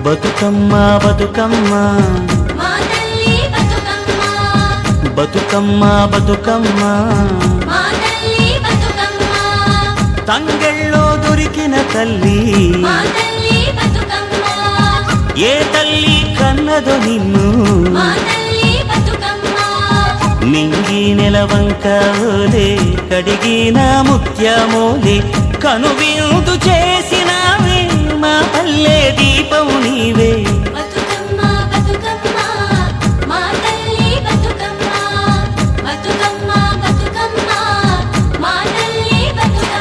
బతుకమ్మ బతుకమ్మ మా తల్లి బతుకమ్మ బతుకమ్మ బతుకమ్మ మా తల్లి బతుకమ్మ తంగెళ్ళో దొరికిన తల్లి మా తల్లి బతుకమ్మ ఏ తల్లి కన్నదో నిన్ను మా తల్లి బతుకమ్మ నింగి నెలవంక ఓలే కడిగిన ముత్యమోలే కనువిందు చే